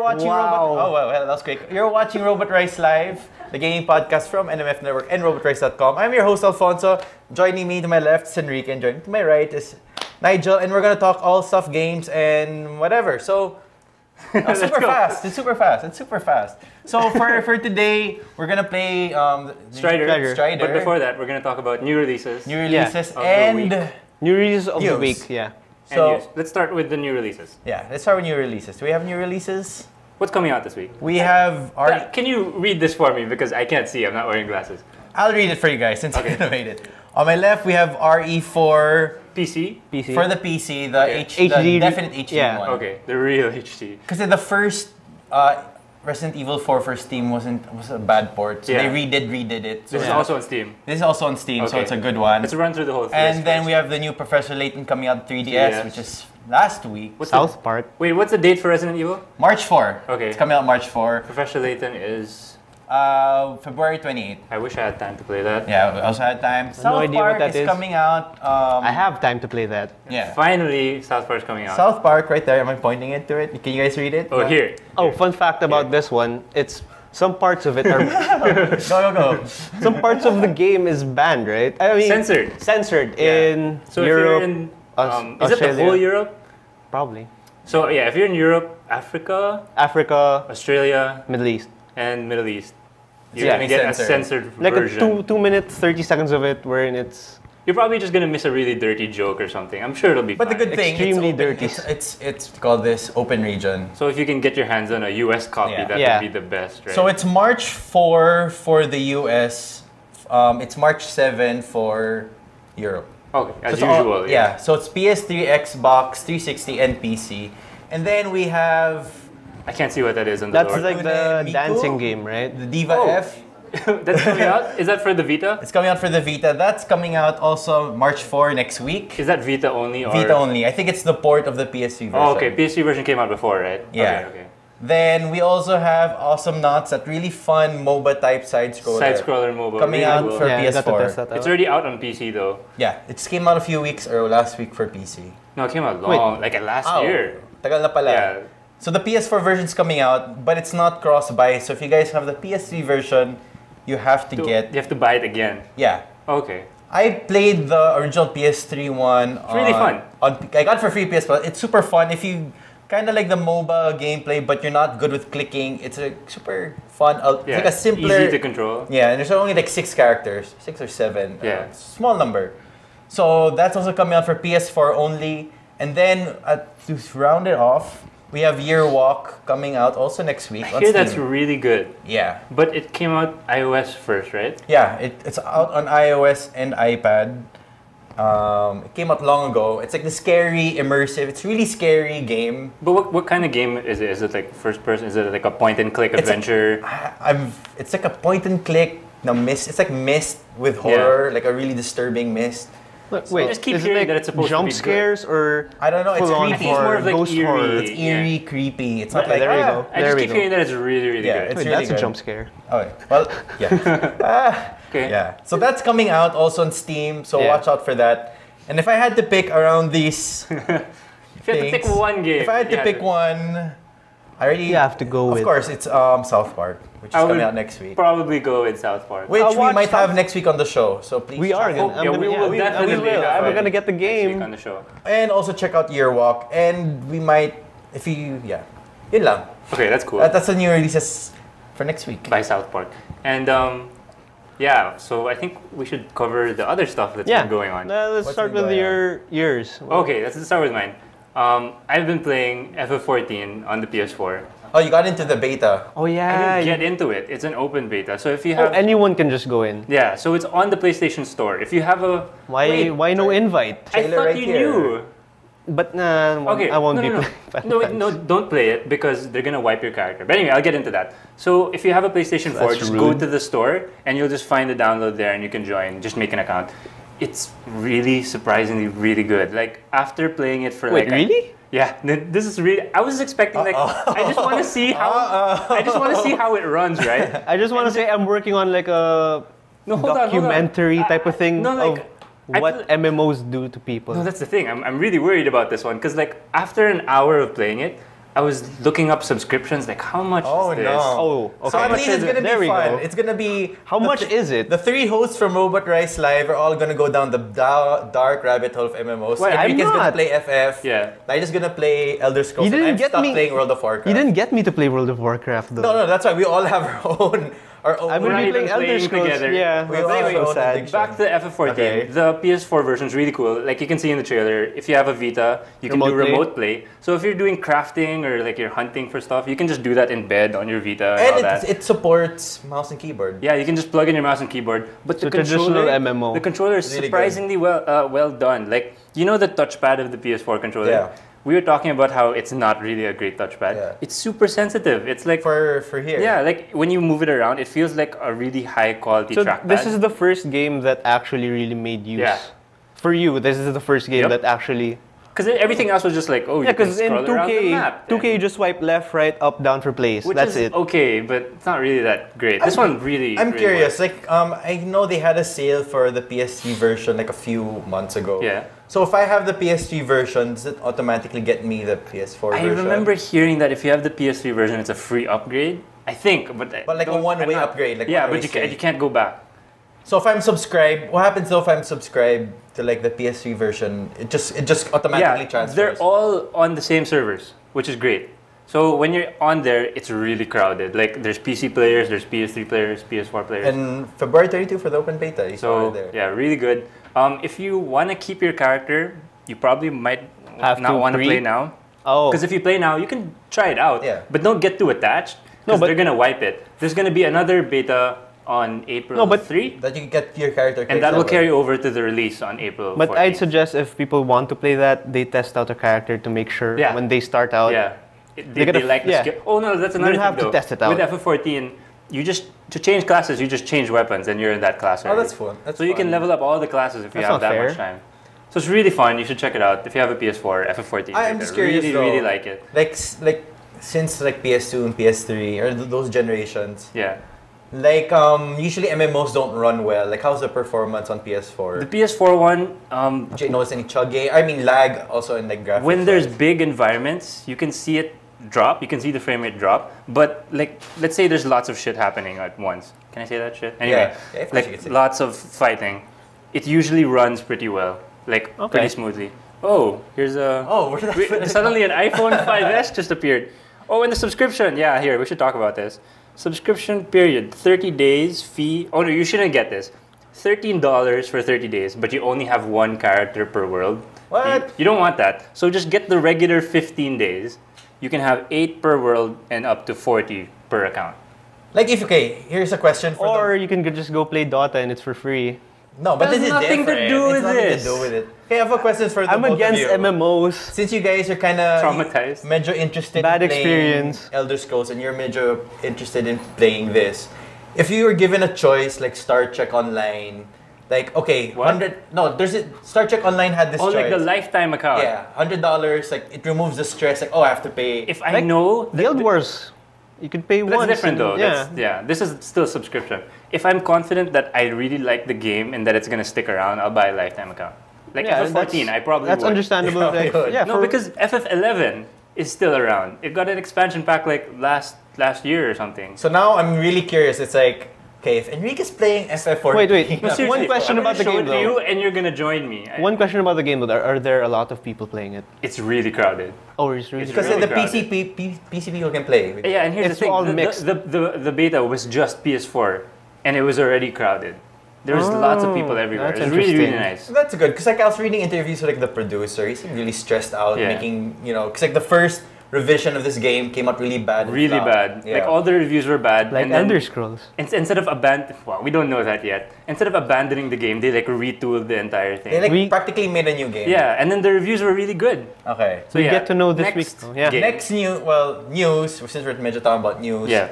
watching well, that was quick. You're watching RobotRice Live, the gaming podcast from NMF Network and RobotRice.com. I'm your host, Alfonso. Joining me to my left is Enrique, and joining to my right is Nigel, and we're gonna talk all stuff games and whatever. So, super fast. It's super fast. So for today, we're gonna play Strider. But before that, we're gonna talk about new releases. New releases and new releases of the week. Yeah. So let's start with the new releases. Yeah, let's start with new releases. Do we have new releases? What's coming out this week? We have Can you read this for me because I can't see. I'm not wearing glasses. I'll read it for you guys since I made it. On my left, we have RE4 PC for the PC, the the definite HD one. Okay, the real HD. Because the first Resident Evil 4 for Steam was a bad port, so they redid it. So this is also on Steam. This is also on Steam, so it's a good one. Let's run through the whole thing. And then we have the new Professor Layton coming out 3DS, which is last week. South Park. Wait, what's the date for Resident Evil? March 4. Okay. It's coming out March 4. Professor Layton is February 28th. I wish I had time to play that. Yeah, we also had time. South Park is coming out. I have time to play that. Yeah. Finally, South Park's coming out. South Park, right there. Am I pointing it to it? Can you guys read it? Oh, here. Oh, fun fact about this one. It's some parts of it are go. Some parts of the game is banned, right? I mean, censored in so Europe. If you're in, is it the whole Europe? Probably. So yeah, if you're in Europe, Africa, Australia, Middle East, and Middle East, you're gonna get a censored version. Like a 2 minutes, 30 seconds of it, wherein it's. You're probably just gonna miss a really dirty joke or something. I'm sure it'll be fine. But the good thing, extremely dirty. It's called this open region. So if you can get your hands on a US copy, that would be the best, right? So it's March 4 for the US. It's March 7 for Europe. Okay, as usual. Yeah. So it's PS3, Xbox 360, and PC. And then we have. I can't see what that is on the That's door. like the dancing game, right? The Diva F. That's coming out? Is that for the Vita? It's coming out for the Vita. That's coming out also March 4 next week. Is that Vita only? Or? Vita only. I think it's the port of the PS3 version. Oh, okay. PS3 version came out before, right? Yeah. Okay. Then we also have Awesome Knots, that really fun MOBA type side-scroller. Side-scroller MOBA. Coming out for PS4. It's already out on PC though. Yeah, it just came out a few weeks or last week for PC. No, it came out long, like last year. Tagal na pala. Yeah. So the PS4 version's coming out, but it's not cross-buy. So if you guys have the PS3 version, you have to get... You have to buy it again. Yeah. Okay. I played the original PS3 one. It's really fun. I got it for free PS Plus. It's super fun. If you kind of like the MOBA gameplay, but you're not good with clicking, it's a super fun. It's like a simpler... Easy to control. Yeah, and there's only like 6 characters. 6 or 7. Yeah. Small number. So that's also coming out for PS4 only. And then to round it off, we have Year Walk coming out also next week. I hear that's really good. Yeah. But it came out iOS first, right? Yeah, it's out on iOS and iPad. It came out long ago. It's like the scary, immersive, it's really scary game. But what kind of game is it? Is it like first person? Is it like a point and click adventure? It's like a point and click. It's like Myst with horror, like a really disturbing Myst. Wait, I just keep hearing that it's supposed to be jump scares or I don't know. It's creepy. I think it's more of like ghost eerie. horror. It's eerie, creepy. It's not like there we go. I just keep hearing that it's really, really good. It's Wait, really that's good. a jump scare. Okay. Well, yeah. Okay. Yeah. So that's coming out also on Steam. So watch out for that. And if I had to pick around these, if you had to pick one game, if I had to pick one, you have to go with. Of course, it's South Park, which is coming out next week. Probably go with South Park. Which we might have next week on the show. So please. We are gonna. we will definitely. We're gonna get the next game week on the show. And also check out Year Walk, and we might, yun lang. Okay, that's cool. That's the new releases for next week. By South Park, and so I think we should cover the other stuff that's been going on. Let's start with yours. Okay, let's start with mine. I've been playing FF14 on the PS4. Oh, you got into the beta. Oh yeah. I didn't get into it. It's an open beta, so if you have anyone can just go in. Yeah, so it's on the PlayStation Store. If you have a why no invite? I thought you knew. But I won't be playing. No, don't play it because they're gonna wipe your character. But anyway, I'll get into that. So if you have a PlayStation 4, just go to the store and you'll just find the download there and you can join. Just make an account. It's really surprisingly really good. Like after playing it for really? Yeah, this is really. I was expecting like I just want to see how it runs, right? I just want to say I'm working on like a documentary type of thing of what MMOs do to people. No, that's the thing. I'm really worried about this one because like after an hour of playing it, I was looking up subscriptions, like how much is this? No. Oh, okay. So at least it's gonna There be we fun. go. It's gonna be. How much is it? The 3 hosts from RobotRice Live are all gonna go down the dark rabbit hole of MMOs. Wait, I'm Enrique's gonna not. play FF. Yeah. Nigel gonna play Elder Scrolls. You didn't and I'm get stuck me- playing World of Warcraft. You didn't get me to play World of Warcraft though. No, that's why we all have our own. I'm We're gonna not be even playing Elder playing Scrolls. together. Yeah, We all that's have our so own sad. addiction. Back to FF14. Okay. The PS4 version is really cool. Like you can see in the trailer, if you have a Vita, you can do Remote play. remote play. So if you're doing crafting or like you're hunting for stuff, you can just do that in bed on your Vita and all And that. it supports mouse and keyboard. Yeah, you can just plug in your mouse and keyboard. But So the controller, traditional MMO. the controller is Really surprisingly well done. Like you know the touchpad of the PS4 controller. Yeah. We were talking about how it's not really a great touchpad. Yeah. It's super sensitive. It's like For here. yeah, like when you move it around, it feels like a really high quality So trackpad. this is the first game that actually really made use. Yeah. For you, this is the first game Yep. that actually. Because everything else was just like, oh, Yeah, you can because in scroll around the 2K, map. 2K you just swipe left, right, up, down for plays. Which That's is it. okay, but it's not really that great. This one really. I'm really curious. works. Like, I know they had a sale for the PS3 version like a few months ago. Yeah. So if I have the PS3 version, does it automatically get me the PS4 I version? remember hearing that if you have the PS3 version, it's a free upgrade. I think, but like a don't- one-way I'm not- upgrade, like yeah, one-way but you stream. can't go back. So if I'm subscribed, what happens though if I'm subscribed to like the PS3 version? It just automatically Yeah, transfers. they're all on the same servers, which is great. So when you're on there, it's really crowded. Like there's PC players, there's PS3 players, PS4 players. And February 32 for the open beta. You saw So it there. yeah, really good. If you want to keep your character, you probably might Have not to want to pre- play now. Oh. Because if you play now, you can try it out. Yeah. But don't get too attached. No, Because but- they're gonna wipe it. There's gonna be another beta on April 3, That you can get your character. and that will level. carry over to the release on April. But 14th. I'd suggest if people want to play that, they test out a character to make sure Yeah. when they start out. Yeah. They gotta- like the yeah. skill. Oh no, that's another don't have thing to though. test it out. With FF14, you just to change classes, you just change weapons, and you're in that class. Oh, already. that's fun. That's so you can fun. level up all the classes if you That's have not that fair. much time. So it's really fun. You should check it out if you have a PS4, FF14. I'm just curious really, though. really like it. Like since like PS2 and PS3 or those generations. Yeah. Like usually MMOs don't run well. Like how's the performance on PS4? The PS4 one, Did you notice any chugging? I mean lag also in like graphics. when there's wise. big environments, you can see it drop. You can see the frame rate drop. But like, let's say there's lots of shit happening at once. Can I say that shit? Anyway, Yeah, of course you can like say. lots of fighting. It usually runs pretty well, like Okay. pretty smoothly. Oh, here's a. Oh, where did I put it? Suddenly an iPhone 5S just appeared. Oh, and the subscription. Yeah, here, we should talk about this. Subscription period, 30 days, fee. Oh no, you shouldn't get this. $13 for 30 days, but you only have one character per world. What? You don't want that. So just get the regular 15 days. You can have 8 per world and up to 40 per account. Like if okay, here's a question for Or the, you can just go play Dota and it's for free. no, but Has this is nothing to different. do It's with nothing this. to do with it. Okay, I have a question for the I'm both against of you. MMOs. Since you guys are kind of Traumatized. medyo interested Bad in playing experience. Elder Scrolls, and you're medyo interested in playing this, if you were given a choice like Star Trek Online, like okay, What? there's a Star Trek Online had this Oh, choice. like the lifetime account. Yeah, $100. Like it removes the stress. Like oh, I have to pay. If I Like know that Guild Wars. You could pay That's once. different and- though. Yeah. Yeah, this is still a subscription. If I'm confident that I really like the game and that it's gonna stick around, I'll buy a lifetime account. Like Yeah, FF14, I probably That's would. understandable. Yeah, like, you would. yeah, No, because FF11 is still around. It got an expansion pack like last year or something. So now I'm really curious. It's like okay, if Enrique's playing FF14. Wait. No, seriously, One question I'm about the gonna show game, it to you though. and you're gonna join me. One question about the game though. Are there a lot of people playing it? It's really crowded. Oh, it's really. It's Because really the crowded. PC people can play. with it. Yeah, and here's It's the thing: all the, mixed. The beta was just PS4, and it was already crowded. There was lots of people Oh, everywhere. that's It was really, really interesting. nice. That's good because like I was reading interviews with like the producer. He seemed really stressed out, Yeah. making because like the first revision of this game came out really bad. and Really flopped. bad. Yeah. Like all the reviews were bad. Like and then Elder Scrolls. instead of well, we don't know that yet. Instead of abandoning the game, they like retooled the entire thing. They like We- practically made a new game. Yeah, and then the reviews were really good. Okay. So We yeah, get to know this next week. though. Yeah. game. Next news. Since we're medyo talking about news. Yeah.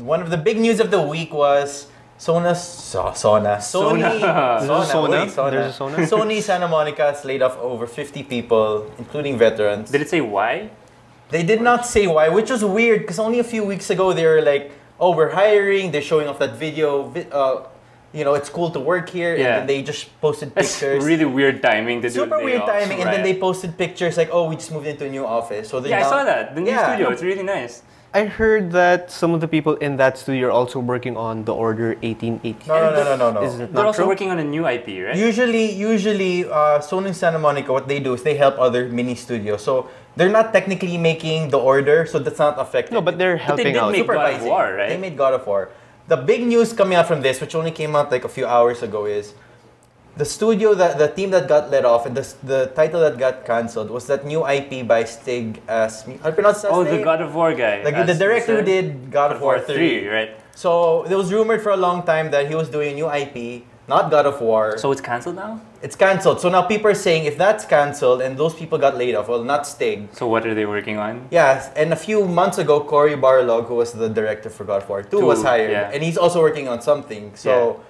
One of the big news of the week was Sony. There's a Sona. There's a Sona. Sony Santa Monica has laid off over 50 people, including veterans. Did it say why? They did not say why, which was weird because only a few weeks ago they were like, "Oh, we're hiring." They're showing off that video you know, it's cool to work here, and then they just posted pictures. It's really weird timing to do. Super weird timing, and then they posted pictures like, oh, we just moved into a new office. So I saw that. The new studio, it's really nice. I heard that some of the people in that studio are also working on the Order 1880. No. Is it They're not also true? working on a new IP, right? Usually, Sony Santa Monica, what they do is they help other mini studios. So they're not technically making the Order, so that's not affected. No, but they're helping out. They did make God of War, right? They made God of War. The big news coming out from this, which only came out like a few hours ago, is the studio, the team that got let off, and the title that got cancelled was that new IP by Stig Asmussen. How do you pronounce that name? The God of War guy. The director who did God of War 3. Right? So it was rumored for a long time that he was doing a new IP, not God of War. So it's cancelled now? It's cancelled. So now people are saying if that's cancelled and those people got laid off, well, not Stig. So what are they working on? Yeah, and a few months ago, Cory Barlog, who was the director for God of War 2, was hired. Yeah. And he's also working on something. So,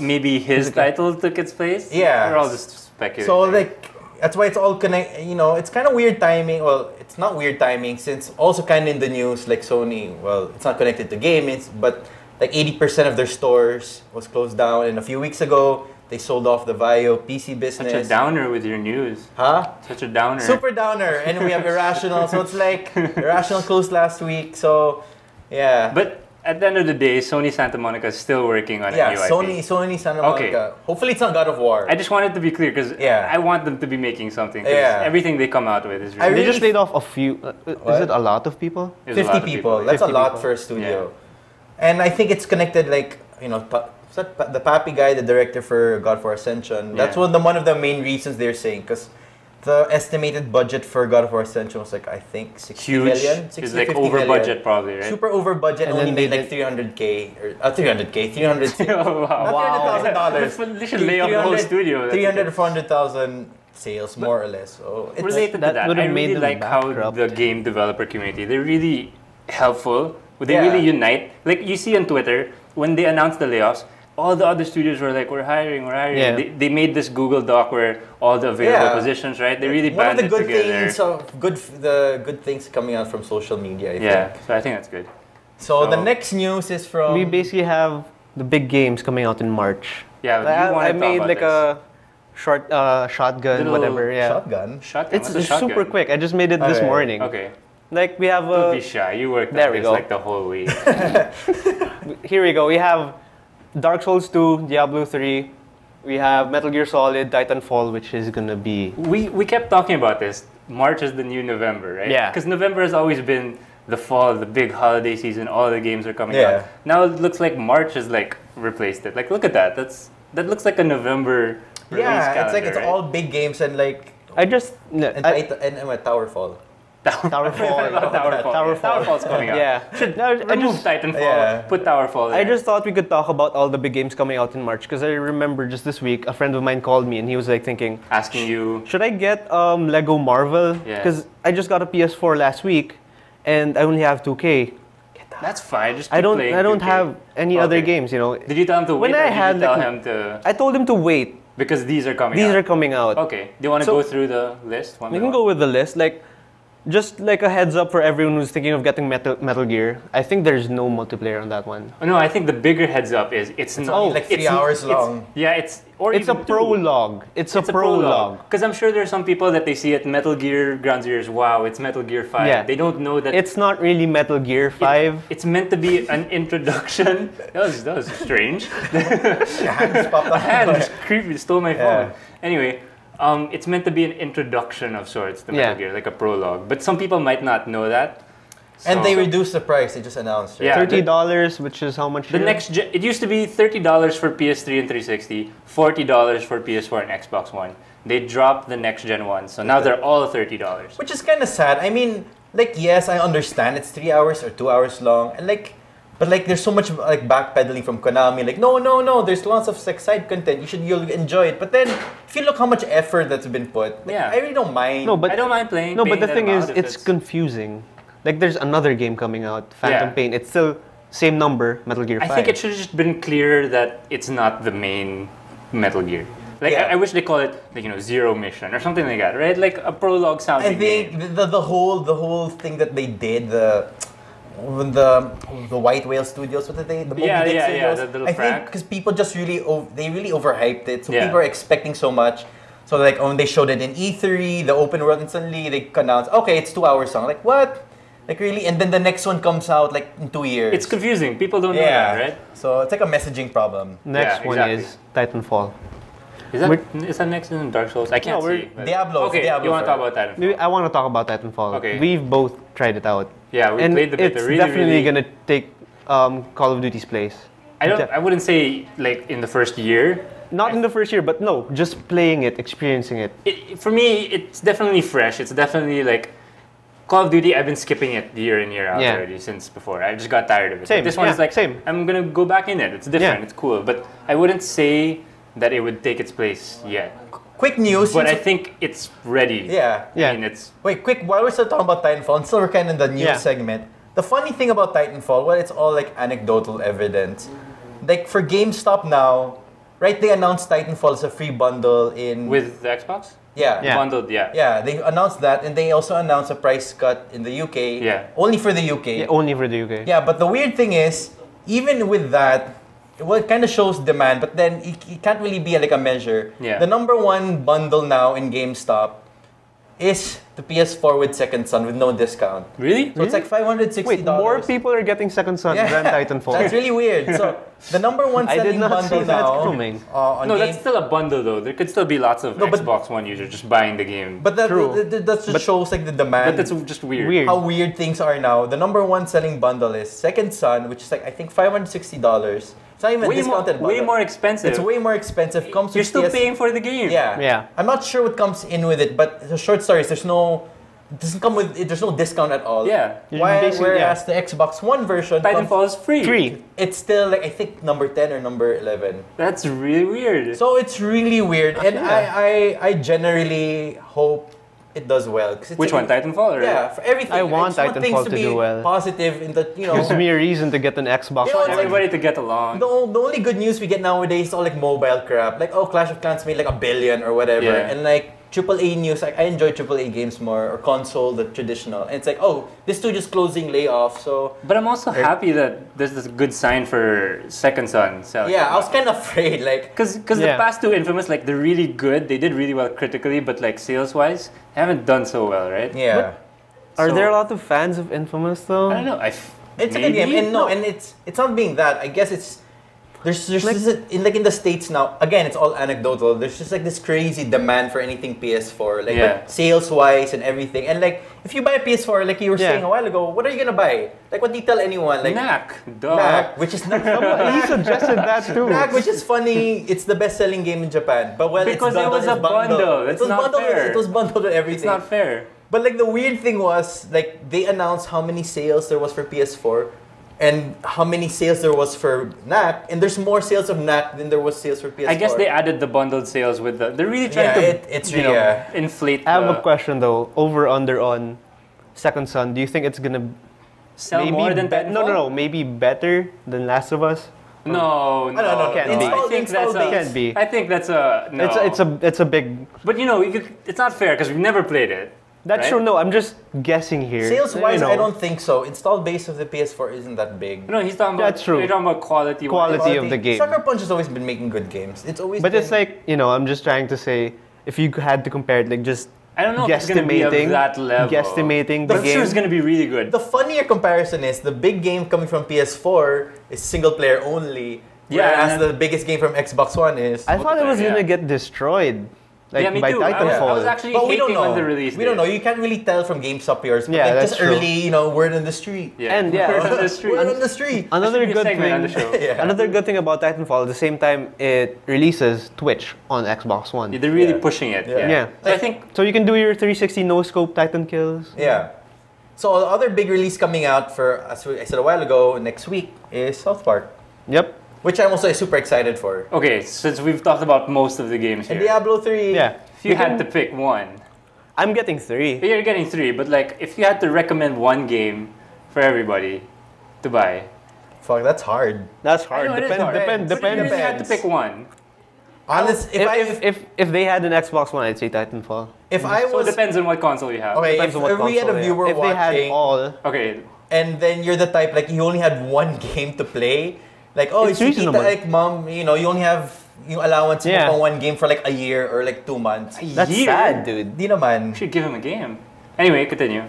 maybe his title took its place? Yeah. We're all just speculating. So, like, that's why it's all connected. You know, it's kind of weird timing. Well, it's not weird timing since also kind of in the news, like Sony, well, it's not connected to gaming, but like 80% of their stores was closed down. And a few weeks ago, they sold off the Vio PC business. Such a downer with your news. Huh? Such a downer. Super downer. And we have Irrational. So it's like Irrational closed last week. So, yeah. But at the end of the day, Sony Santa Monica is still working on a new IP. Sony Santa Monica. Hopefully it's not God of War. I just wanted to be clear because I want them to be making something. Everything they come out with is really... They just laid off a few... is it a lot of people? 50 people. That's a lot for a studio. Yeah. And I think it's connected like, you know, the Pappy guy, the director for God of War Ascension. That's one of the main reasons they're saying, because the estimated budget for God of War Ascension was like, I think, 60 million. It's like over budget probably, right? Super over budget, and only made like 300K, or 300K, 300K. Oh, wow. Not $300,000. They should lay off the whole studio. 300 to 400,000 sales, more or less. So it's related to that, I really like how the game developer community, they're really helpful. They really unite. Like you see on Twitter, when they announced the layoffs, all the other studios were like, we're hiring. Yeah. They made this Google Doc where all the available positions, right? They really banded together. The good things coming out from social media, I think. So I think that's good. So the next news is from... We basically have the big games coming out in March. Yeah, I made like a short shotgun, whatever. Yeah. Shotgun? It's super quick. I just made it this morning. Okay. Like we have Don't be shy. You worked on this like the whole week. Here we go. We have Dark Souls 2, Diablo 3. We have Metal Gear Solid, Titanfall, which is gonna be... We kept talking about this. March is the new November, right? Yeah. Because November has always been the fall, the big holiday season. All the games are coming out. Now it looks like March has like replaced it. Like look at that. That looks like a November release calendar, it's like it's all big games and like... Towerfall. Towerfall's coming out. Yeah. Remove Titanfall, put Towerfall there. I just thought we could talk about all the big games coming out in March because I remember just this week a friend of mine called me and he was like asking you, should I get Lego Marvel? Because I just got a PS4 last week and I only have 2K. That's fine. Just I don't have any other games, you know. Did you tell him to wait? I told him to wait because these are coming out. Okay. Do you want to go through the list? We can go with the list. Just like a heads up for everyone who's thinking of getting Metal Gear, I think there's no multiplayer on that one. Oh, no, I think the bigger heads up is it's only like 3 hours long. It's a prologue. It's a prologue. Because I'm sure there's some people that they see at Metal Gear Ground Zeroes, wow, it's Metal Gear 5. Yeah. They don't know that... It's not really Metal Gear 5. It's meant to be an introduction. That was strange. Your hands popped up. Hands creepy, stole my phone. Anyway... it's meant to be an introduction of sorts to Metal Gear, like a prologue. But some people might not know that. So. And they reduced the price. They just announced it. Yeah, $30, which is how much? It used to be $30 for PS3 and 360, $40 for PS4 and Xbox One. They dropped the next gen one, so now they're all $30. Which is kind of sad. I mean, like, yes, I understand it's 3 hours or 2 hours long, and like. But like, there's so much like backpedaling from Konami. Like, no, there's lots of like, side content. You'll enjoy it. But then, if you look how much effort that's been put, like, I really don't mind. No, but I don't mind playing. No, but the thing is, it's confusing. Like, there's another game coming out, Phantom Pain. It's still same number, Metal Gear 5. I think it should have just been clear that it's not the main Metal Gear. Like, I wish they call it, like, Zero Mission or something like that, right? Like a prologue sounding game. I think the whole thing that they did, when the White Whale Studios, what are they? The Moby Dick Studios. The little I think because people just really overhyped it, so people are expecting so much. So like when they showed it in E3, the open world, and suddenly they announced, okay, it's 2 hours long. Like what? Like really? And then the next one comes out like in 2 years. It's confusing. People don't know that, right? So it's like a messaging problem. Next one is Titanfall. Is that next in Dark Souls? I can't see. Diablo. Okay, Diablo you want to talk about Titanfall? Maybe I want to talk about Titanfall. Okay. We've both tried it out. Yeah, we played the beta. It's really, definitely gonna take Call of Duty's place. I wouldn't say like in the first year. Not in the first year, but no, just playing it, experiencing it. For me, it's definitely fresh. It's definitely like Call of Duty. I've been skipping it year in year out already since before. I just got tired of it. Same. But this one is like same. I'm gonna go back in it. It's different. It's cool, but I wouldn't say that it would take its place yet. Quick news. But I think it's ready. Yeah. I mean, it's... Wait, quick, while we're still talking about Titanfall, and still we're kind of in the news segment. The funny thing about Titanfall, well, it's all like anecdotal evidence. Like for GameStop now, right, they announced Titanfall as a free bundle in... With the Xbox? Yeah. Bundled, Yeah, they announced that, and they also announced a price cut in the UK. Yeah. Only for the UK. Yeah, only for the UK. Yeah, but the weird thing is, even with that, well, it kind of shows demand, but then it can't really be like a measure. Yeah. The number one bundle now in GameStop is the PS4 with Second Son with no discount. Really? So it's like $560. Wait, more people are getting Second Son than Titanfall. That's really weird. So the number one I did selling not bundle see that now coming. on No, game, that's still a bundle though. There could still be lots of Xbox One users just buying the game. but that just shows like the demand. But that's just weird. How weird things are now. The number one selling bundle is Second Son, which is like I think $560. It's not even discounted. Way more expensive. It's way more expensive. Comes You're with still paying for the game. Yeah. I'm not sure what comes in with it, but the short story is there's no discount at all. Yeah. Whereas the Xbox One version, Titanfall is free. It's still like I think number 10 or number 11. That's really weird. So it's really weird, and I generally hope it does well. Which one, Titanfall? Or? Yeah, for everything. I want just Titanfall things to do well. Positive in the Gives me a reason to get an Xbox. You know, One. Everybody to get along. The only good news we get nowadays is all like mobile crap. Like, oh, Clash of Clans made like $1 billion or whatever. Yeah. And like AAA news, like I enjoy AAA games more, or console, the traditional. And it's like, oh, this studio's closing layoff, so... But I'm also happy that there's this good sign for Second Son selling. Yeah, I was kind of afraid, like... Because the past two Infamous, like, they're really good. They did really well critically, but like, sales-wise, they haven't done so well, right? Yeah. Are there a lot of fans of Infamous, though? I don't know. It's a good game, and it's not being that. I guess it's... There's like, in the States now, again, it's all anecdotal. There's just like this crazy demand for anything PS4, like sales-wise and everything. And like, if you buy a PS4, like you were saying a while ago, what are you gonna buy? Like, what do you tell anyone? Like Knack, which is not He suggested that too. Knack, which is funny. It's the best-selling game in Japan, but because it was a bundle. It's not fair. It was bundled with everything. It's not fair. But like the weird thing was, like they announced how many sales there was for PS4. And how many sales there was for Knack, and there's more sales of Knack than there was sales for PS4. I guess they added the bundled sales with the... They're really trying to inflate I have a question though, over/under on Second Son. Do you think it's gonna sell more than Titanfall? No, maybe better than Last of Us? No, can't be. I think that's a... No. It's a big... But you know, it's not fair because we've never played it. That's true. No, I'm just guessing here. Sales-wise, I don't think so. Installed base of the PS4 isn't that big. No, he's talking about. That's true. You're talking about quality of the game. Sucker Punch has always been making good games. It's always. But it's like I'm just trying to say, if you had to compare it, like just. I don't know if it's gonna be of that level. Guesstimating the game. I'm sure it's gonna be really good. The funnier comparison is the big game coming from PS4 is single player only. Whereas the biggest game from Xbox One is. I thought it was gonna get destroyed. Like me by too. Titanfall. I was actually hating on the release. We don't know. You can't really tell from GameStop yours. But yeah, that's just early, word on the street. Yeah. And word on the street. Word on the street. Another good thing. On the show. Another good thing about Titanfall, at the same time it releases Twitch on Xbox One. Yeah, they're really pushing it. Yeah. So I think so you can do your 360 no scope Titan kills. Yeah. So the other big release coming out for, as I said a while ago, next week is South Park. Yep. Which I'm also super excited for. Okay, since we've talked about most of the games here. And Diablo 3. Yeah. If you had to pick one. I'm getting 3. You're getting 3, but like if you had to recommend one game for everybody to buy. Fuck, that's hard. That's hard. Depends. If you had to pick one. Honest, if they had an Xbox One, I'd say Titanfall. If I was... So it depends on what console you have. Okay, depends on what if we had a viewer if watching... they had all... Okay. and then you're the type like you only had one game to play. Like, oh, It's it's Tita, reasonable. like mom, you know, you only have yung allowance mo Yeah. pang one game for like a year or like 2 months. That's Year? sad, dude. Di naman. Should give him a game. Anyway, continue.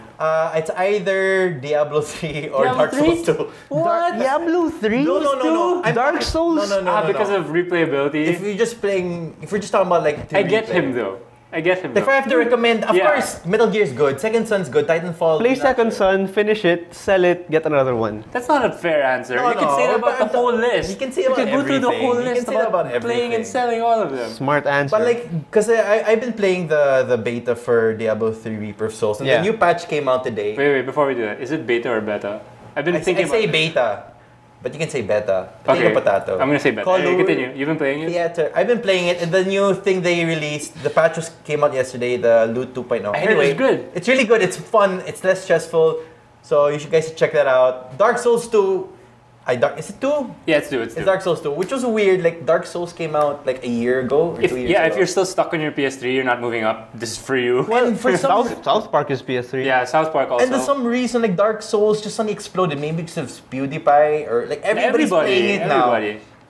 It's either Diablo 3 or Diablo Dark 3? Souls 2. What? Diablo 3? No. Dark Souls? No. Because of replayability. If you're just talking about like I get replay. him though. If I have to recommend, of Yeah. course, Metal Gear is good. Second Son's good. Titanfall. Play not Second sure. Son, finish it, sell it, get another one. That's not a fair answer. No, you can no, say that about but the whole list. you can say about You can go through the everything. whole You can list say that about playing and everything. selling all of them. Smart answer. But like, because I've been playing the beta for Diablo 3 Reaper of Souls, and Yeah. the new patch came out today. Wait, before we do that, is it beta or beta? I've been I thinking say about beta, but you can say beta. Okay, Potato, potato. I'm gonna say beta. Color- Hey, continue. You've been playing it? Theater. I've been playing it, and the new thing they released, the patch came out yesterday, the Loot 2.0. I heard it's good. It's really good. It's fun. It's less stressful. So you guys should check that out. Dark Souls 2. Is it 2? Yeah, it's two. It's It's two. Dark Souls 2, which was weird. Like Dark Souls came out like a year ago or 2 years ago. If you're still stuck on your PS3, you're not moving up. This is for you. Well, for some South Park is PS3. Yeah, South Park also. and for some reason, like Dark Souls just suddenly exploded. Maybe because of PewDiePie or like everybody's playing it now.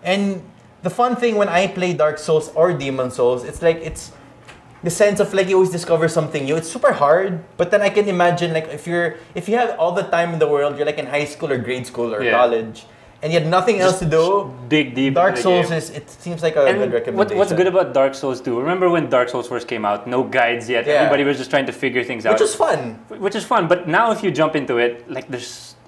And the fun thing when I play Dark Souls or Demon Souls, it's like it's the sense of like you always discover something new. It's super hard, but then I can imagine like if you have all the time in the world, you're like in high school or grade school or Yeah. college, and you had nothing else to do. Dig deep. Dark into the Souls game. it seems like a And good recommendation. what's good about Dark Souls 2? Remember when Dark Souls first came out? No guides yet. Yeah. Everybody was just trying to figure things out. which was fun. Which is fun, but now if you jump into it, like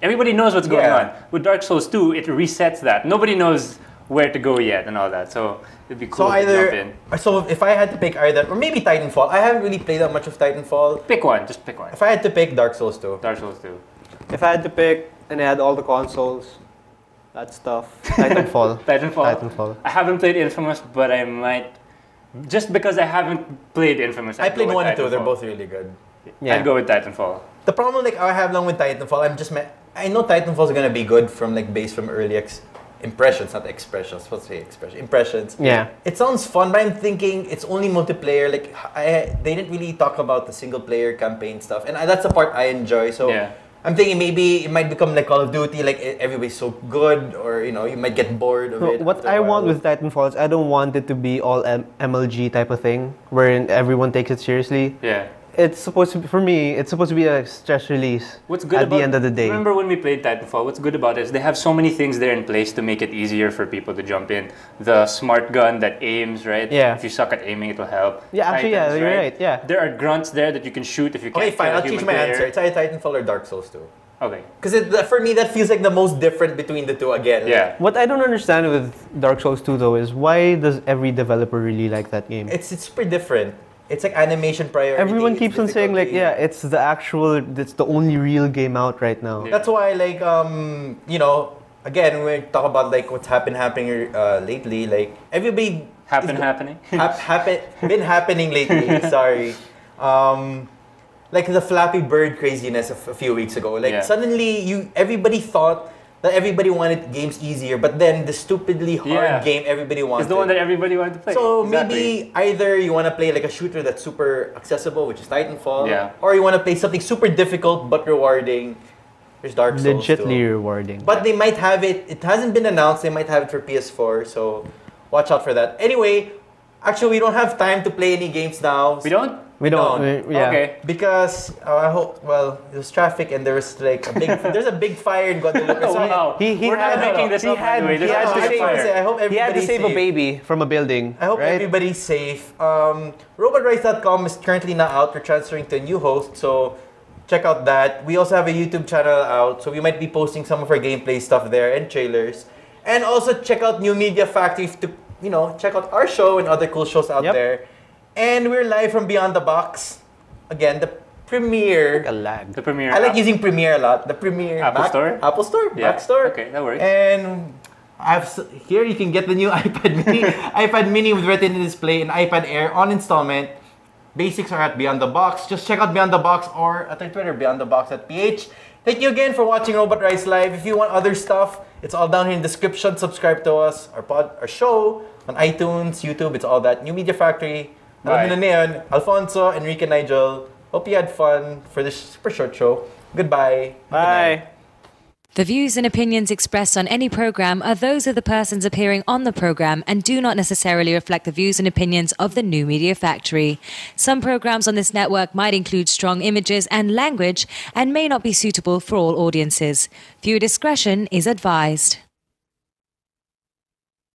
everybody knows what's going Yeah. on. With Dark Souls 2, it resets that. Nobody knows where to go yet and all that. So it'd be cool So to jump either in. so if I had to pick either or maybe Titanfall. I haven't really played that much of Titanfall. Pick one, just pick one. If I had to pick Dark Souls 2. Dark Souls 2. If I had to pick and I had all the consoles, that stuff, Titanfall. Titanfall. I haven't played Infamous, but I might. Just because I haven't played Infamous, I I'd played go with 1 and 2. They're Titanfall. both really good. Yeah. I'd go with Titanfall. The problem like I have long with Titanfall, I know Titanfall is gonna be good from like based from early impressions, not expressions. Supposed to say expression. Impressions. Yeah. It sounds fun, but I'm thinking it's only multiplayer. Like they didn't really talk about the single player campaign stuff, and that's the part I enjoy. So Yeah. I'm thinking maybe it might become like Call of Duty, like everybody's so good, or you know you might get bored of So it. what after I a want while. with Titanfall is I don't want it to be all MLG type of thing, wherein everyone takes it seriously. Yeah. It's supposed to be, for me, it's supposed to be a stress release What's good at about, the end of the day. Remember when we played Titanfall? What's good about it is they have so many things there in place to make it easier for people to jump in. The smart gun that aims, right? Yeah. If you suck at aiming, it'll help. Yeah, actually, yeah, Titans, you're right, yeah. There are grunts there that you can shoot if you can't Okay, fine. kill a I'll change human my player. answer. It's either Titanfall or Dark Souls 2. Okay. Because for me, that feels like the most different between the two again. Yeah. What I don't understand with Dark Souls 2 though is why does every developer really like that game? It's super different. It's like animation priority. Everyone it's keeps on saying like, difficulty. yeah, it's the only real game out right now. Yeah. That's why, like, you know, again, when we talk about like what's happening lately, like everybody Happening? been happening lately. Sorry, like the Flappy Bird craziness of a few weeks ago. Like Yeah. suddenly, everybody thought that everybody wanted games easier, but then the stupidly hard Yeah. game everybody wanted. It's the one that everybody wanted to play. So Exactly. maybe either you want to play like a shooter that's super accessible, which is Titanfall, Yeah. or you want to play something super difficult but rewarding. There's Dark Souls Legitly too. rewarding. But they might have it. It hasn't been announced. They might have it for PS4, so watch out for that. Anyway, actually, we don't have time to play any games now. We don't? we don't. Yeah. Okay. Because I hope. Well, there was traffic and there was like a big. There's a big fire in Guadalupe. So I- Wow. He We're not had- making this he up, by the way. had- This he has had to to be say- fire. I hope He had to everybody's save a safe. baby from a building. I hope right? everybody's safe. RobotRice.com is currently not out. We're transferring to a new host, so check out that. We also have a YouTube channel out, so we might be posting some of our gameplay stuff there and trailers. And also check out New Media Factory to check out our show and other cool shows out Yep. there. And we're live from Beyond the Box. Again, the premiere. A lag. The premiere. I like app. using Premiere a lot. The Premiere Apple Store? Apple Store, Yeah. Mac Store. Okay, that works. And here you can get the new iPad Mini, iPad Mini with Retina display and iPad Air on installment. Basics are at Beyond the Box. Just check out Beyond the Box or at our Twitter, BeyondTheBox@ph. Thank you again for watching RobotRice Live. If you want other stuff, it's all down here in the description. Subscribe to us, our show on iTunes, YouTube. It's all that. New Media Factory. Bye. Alam mo na yan. Alfonso, Enrique, Nigel. Hope you had fun for this super short show. Goodbye. Good night. Bye. The views and opinions expressed on any program are those of the persons appearing on the program and do not necessarily reflect the views and opinions of the New Media Factory. Some programs on this network might include strong images and language and may not be suitable for all audiences. Viewer discretion is advised.